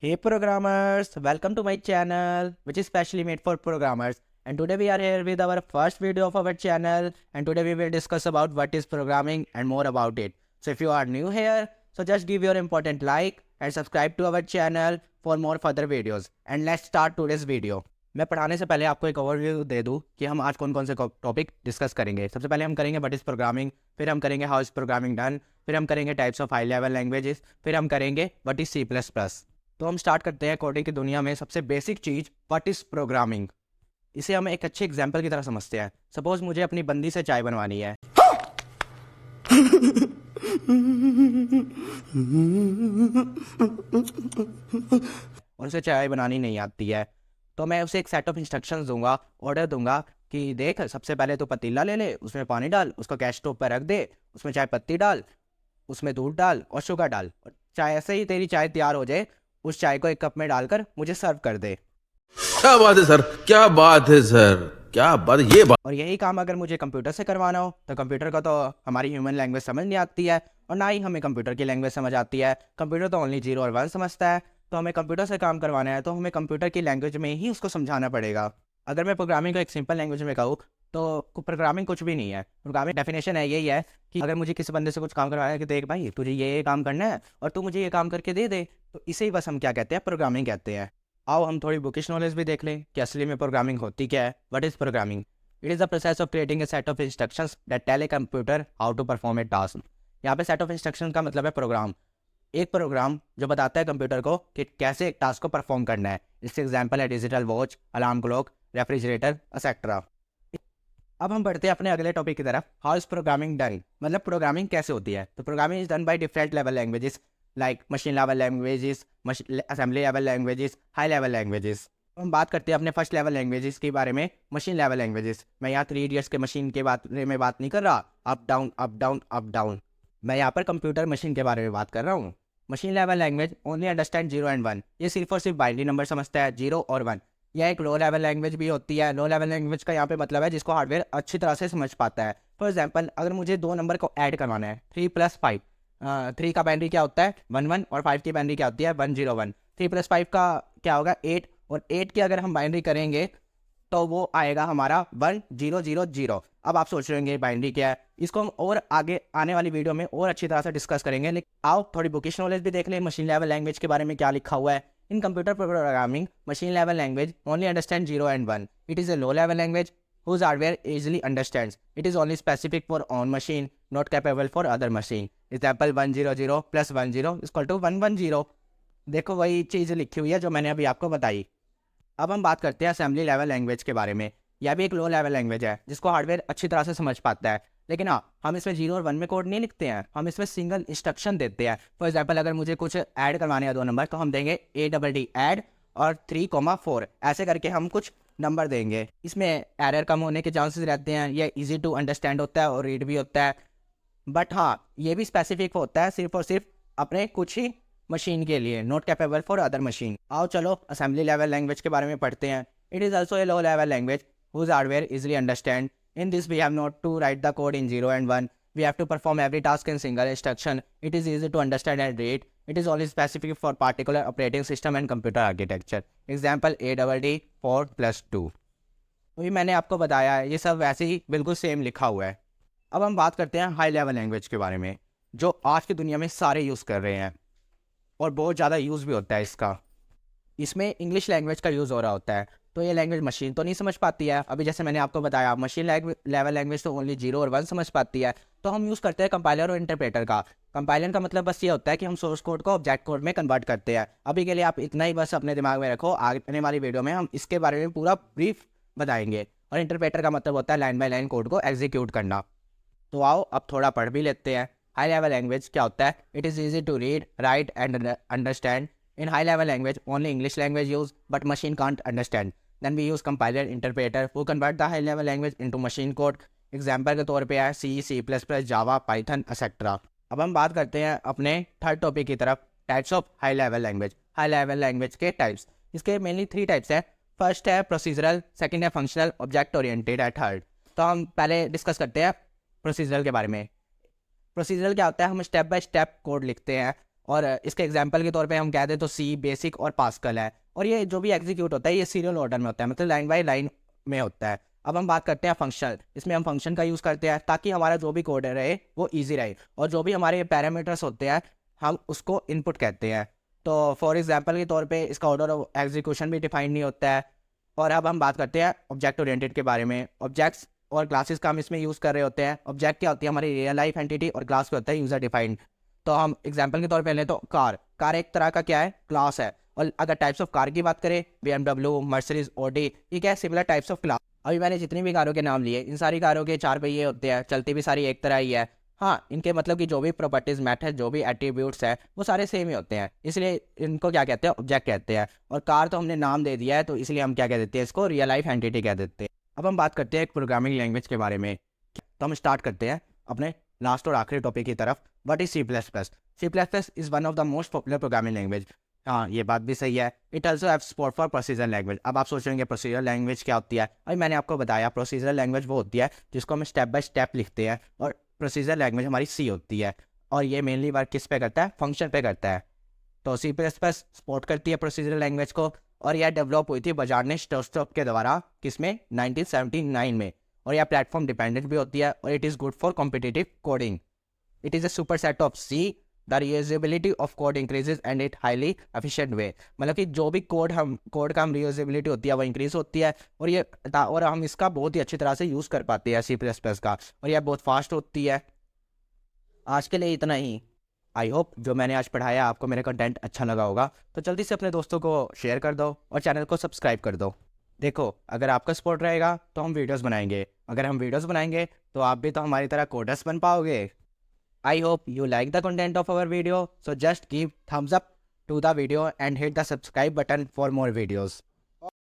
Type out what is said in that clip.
Hey programmers, welcome to my channel which is specially made for programmers, and today we are here with our first video of our channel, and today we will discuss about what is programming and more about it. So if you are new here, so just give your important like and subscribe to our channel for more further videos, and let's start today's video. मैं पढ़ाने से पहले आपको एक overview दे दूं कि हम आज कौन कौन से टॉपिक डिस्कस करेंगे। सबसे पहले हम करेंगे व्हाट इज़ प्रोग्रामिंग, फिर हम करेंगे हाउ इज़ प्रोग्रामिंग डन, फिर हम करेंगे types of high level languages, फिर हम करेंगे व्हाट इज़ C++। तो हम स्टार्ट करते हैं कोडिंग की दुनिया में सबसे basic cheese what is programming. इसे हम एक अच्छे एग्जाम्पल की तरह समझते हैं। सपोज मुझे अपनी बंदी से चाय बनवानी है और उसे चाय बनानी नहीं आती है, तो मैं उसे एक सेट ऑफ इंस्ट्रक्शंस दूंगा, ऑर्डर दूंगा कि देख सबसे पहले तो पतीला ले ले, उसमें पानी डाल, उसको गैस स्टोव पर रख दे, उसमें चाय पत्ती डाल, उसमें दूध डाल और शुगर डाल, और चाय ऐसे ही तेरी चाय तैयार हो जाए उस चाय को एक कप में डालकर मुझे सर्व कर दे। क्या बात है सर, क्या बात है सर, क्या बात है ये बात। और यही काम अगर मुझे कंप्यूटर से करवाना हो तो कंप्यूटर का तो हमारी ह्यूमन लैंग्वेज समझ नहीं आती है, और ना ही हमें कंप्यूटर की लैंग्वेज समझ आती है। कंप्यूटर तो ओनली 0 और 1 समझता है, तो हमें कंप्यूटर से काम करवाना है तो हमें कंप्यूटर की लैंग्वेज में ही उसको समझाना पड़ेगा। अगर मैं प्रोग्रामिंग को एक सिंपल लैंग्वेज में कहूँ तो प्रोग्रामिंग कुछ भी नहीं है। प्रोग्रामिंग डेफिनेशन है यही है कि अगर मुझे किसी बंदे से कुछ काम करवाना है कि देख भाई तुझे ये काम करना है और तू मुझे ये काम करके दे दे, तो इसे ही बस हम क्या कहते हैं, प्रोग्रामिंग कहते हैं। आओ हम थोड़ी बुकिश नॉलेज भी देख लें कि असली में प्रोग्रामिंग होती क्या है। What is programming? It is the process of creating a set of instructions that tell a computer how to perform a task. यहाँ पे सेट ऑफ इंस्ट्रक्शन का मतलब है प्रोग्राम। एक प्रोग्राम जो बताता है कंप्यूटर को कि कैसे एक टास्क को परफॉर्म करना है। इसके एग्जांपल है digital watch, alarm clock, refrigerator etcetera. अब हम बढ़ते हैं अपने अगले टॉपिक की तरफ। हाउ इज प्रोग्रामिंग डन, मतलब प्रोग्रामिंग कैसे होती है। तो programming is done by different level languages like machine level languages, assembly level languages, high level languages. हम बात करते हैं अपने फर्स्ट लेवल लैंग्वेजेस के बारे में, मशीन लेवल लैंग्वेजेस। मैं यहाँ 3 इडियट्स के मशीन के बारे में बात नहीं कर रहा, up down up down up down. मैं यहाँ पर कंप्यूटर मशीन के बारे में बात कर रहा हूँ। Machine level language only understand 0 and 1, ये सिर्फ और सिर्फ बाइनरी नंबर समझता है 0 और 1। यह एक लो लेवल लैंग्वेज भी होती है। लो लेवल लैंग्वेज का यहाँ पे मतलब है जिसको हार्डवेयर अच्छी तरह से समझ पाता है। फॉर एग्जांपल अगर मुझे 2 नंबर को ऐड करवाना है 3 + 5, 3 का बाइनरी क्या होता है 1 1, और 5 की बाइनरी क्या होती है 1 0 1। 3 + 5 का क्या होगा 8, और 8 की अगर हम बाइनरी करेंगे तो वो आएगा हमारा 1 0 0 0। अब आप सोच रहे होंगे बाइनरी क्या है, इसको हम और आगे आने वाली वीडियो में और अच्छी तरह से डिस्कस करेंगे। लेकिन आओ थोड़ी बुकिश नॉलेज भी देख लें मशीन लेवल लैंग्वेज के बारे में क्या लिखा हुआ है। इन computer programming machine level language only understand 0 and 1। It is a low level language whose hardware easily understands. It is only specific for own machine, not capable for other machine. Example 100 + 10 = 110। देखो वही चीज़ लिखी हुई है जो मैंने अभी आपको बताई। अब हम बात करते हैं असेंबली लेवल लैंग्वेज के बारे में। यह भी एक लो लेवल लैंग्वेज है जिसको हार्डवेयर अच्छी तरह से समझ पाता है। लेकिन हाँ, हम इसमें 0 और 1 में कोड नहीं लिखते हैं, हम इसमें सिंगल इंस्ट्रक्शन देते हैं। फॉर एग्जांपल अगर मुझे कुछ ऐड करवाने हैं 2 नंबर, तो हम देंगे ADD ऐड और 3, 4 ऐसे करके हम कुछ नंबर देंगे। इसमें एरर कम होने के चांसेस रहते हैं, यह ईजी टू अंडरस्टैंड होता है और रीड भी होता है। बट हाँ, ये भी स्पेसिफिक होता है सिर्फ और सिर्फ अपने कुछ ही मशीन के लिए, not capable for other machine. आओ चलो असेंबली लेवल लैंग्वेज के बारे में पढ़ते हैं। It is also a low level language whose hardware easily understand. In this we have not to write the code in 0 and 1. We have to perform every task in single instruction. It is easy to understand and read. It is only specific for particular operating system and computer architecture. Example ADD 4 + 2। अभी मैंने आपको बताया है, ये सब वैसे ही बिल्कुल same लिखा हुआ है। अब हम बात करते हैं हाई लेवल लैंग्वेज के बारे में, जो आज की दुनिया में सारे यूज़ कर रहे हैं और बहुत ज़्यादा यूज़ भी होता है इसका। इसमें इंग्लिश लैंग्वेज का यूज़ हो रहा होता है, तो ये लैंग्वेज मशीन तो नहीं समझ पाती है। अभी जैसे मैंने आपको बताया मशीन लेवल लैंग्वेज तो ओनली 0 और 1 समझ पाती है, तो हम यूज़ करते हैं कंपाइलर और इंटरप्रेटर का। कंपाइलर का मतलब बस ये होता है कि हम सोर्स कोड को ऑब्जेक्ट कोड में कन्वर्ट करते हैं। अभी के लिए आप इतना ही बस अपने दिमाग में रखो, आने वाली वीडियो में हम इसके बारे में पूरा ब्रीफ बताएंगे। और इंटरप्रेटर का मतलब होता है लाइन बाय लाइन कोड को एग्जीक्यूट करना। तो आओ अब थोड़ा पढ़ भी लेते हैं। हाई लेवल लैंग्वेज क्या होता है? It is easy to read, write and understand. In high level language, only English language used, but machine can't understand. Then we use compiler interpreter who convert the high level language into machine code. Example के तौर पे है C++, जावा, Python etcetera. अब हम बात करते हैं अपने थर्ड टॉपिक की तरफ, types of high level language. High level language के टाइप्स, इसके मेनली 3 टाइप्स हैं। फर्स्ट है प्रोसीजरल, सेकंड है फंक्शनल, ऑब्जेक्ट ओरिएंटेड है थर्ड। तो हम पहले डिस्कस करते हैं प्रोसीजरल के बारे में। प्रोसीजरल क्या होता है? हम स्टेप बाय स्टेप कोड लिखते हैं और इसके एग्जांपल के तौर पे हम कह दें तो सी, बेसिक और पास्कल है। और ये जो भी एग्जीक्यूट होता है ये सीरियल ऑर्डर में होता है, मतलब लाइन बाय लाइन में होता है। अब हम बात करते हैं फंक्शन। इसमें हम फंक्शन का यूज़ करते हैं ताकि हमारा जो भी कोड रहे वो ईजी रहे, और जो भी हमारे पैरामीटर्स होते हैं हम उसको इनपुट कहते हैं। तो फॉर एग्जांपल के तौर पे इसका ऑर्डर ऑफ एग्जीक्यूशन भी डिफाइन नहीं होता है। और अब हम बात करते हैं ऑब्जेक्ट ओरिएंटेड के बारे में। ऑब्जेक्ट्स और क्लासेस का हम इसमें यूज़ कर रहे होते हैं। ऑब्जेक्ट क्या होती है, हमारी रियल लाइफ एंटिटी, और क्लास क्या होता है, यूज़र डिफाइंड। तो हम एग्जांपल के तौर पे लें तो कार एक तरह का क्या है, क्लास है। और अगर टाइप्स ऑफ कार की बात करें, BMW, मर्सिडीज, ऑडी, ये क्या है, सिमिलर टाइप्स ऑफ क्लास। अभी मैंने जितनी भी कारों के नाम लिए, इन सारी कारों के 4 पहिए होते हैं, चलती भी सारी एक तरह ही है। हाँ, इनके मतलब कि जो भी प्रॉपर्टीज मैटर, जो भी एट्रीब्यूट्स हैं वो सारे सेम ही होते हैं, इसलिए इनको क्या कहते हैं, ऑब्जेक्ट कहते हैं। और कार तो हमने नाम दे दिया है तो इसलिए हम क्या कह देते हैं, इसको रियल लाइफ एंटिटी कह देते हैं। अब हम बात करते हैं एक प्रोग्रामिंग लैंग्वेज के बारे में। तो हम स्टार्ट करते हैं अपने लास्ट और आखिरी टॉपिक की तरफ। What is C++? C++ is one of the most popular programming language. हाँ, ये बात भी सही है। It also have support for procedure language. अब आप सोच रहे होंगे प्रोसीजर लैंग्वेज क्या होती है। अभी मैंने आपको बताया प्रोसीजर लैंग्वेज वो होती है जिसको हम स्टेप बाय स्टेप लिखते हैं, और प्रोसीजर लैंग्वेज हमारी C होती है। और ये मेनली वर्क किस पे करता है, फंक्शन पे करता है। तो C++ सपोर्ट करती है प्रोसीजर लैंग्वेज को, और यह डेवलप हुई थी बजाज स्टोस्टॉक के द्वारा, किसमें, 1979 में। और यह प्लेटफॉर्म डिपेंडेंट भी होती है, और it is good for competitive coding. It is a super set of C। The reusability of code increases and it highly efficient way. मतलब कि जो भी कोड का हम रीयूजेबिलिटी होती है वो इंक्रीज होती है, और हम इसका बहुत ही अच्छी तरह से यूज़ कर पाते हैं C++ का, और यह बहुत फास्ट होती है। आज के लिए इतना ही। आई होप जो मैंने आज पढ़ाया आपको मेरा कंटेंट अच्छा लगा होगा, तो जल्दी से अपने दोस्तों को शेयर कर दो और चैनल को सब्सक्राइब कर दो। देखो, अगर आपका सपोर्ट रहेगा तो हम वीडियोस बनाएंगे, अगर हम वीडियोस बनाएंगे तो आप भी तो हमारी तरह कोडर्स बन पाओगे। I hope you like the content of our video, so just give thumbs up to the video and hit the subscribe button for more videos.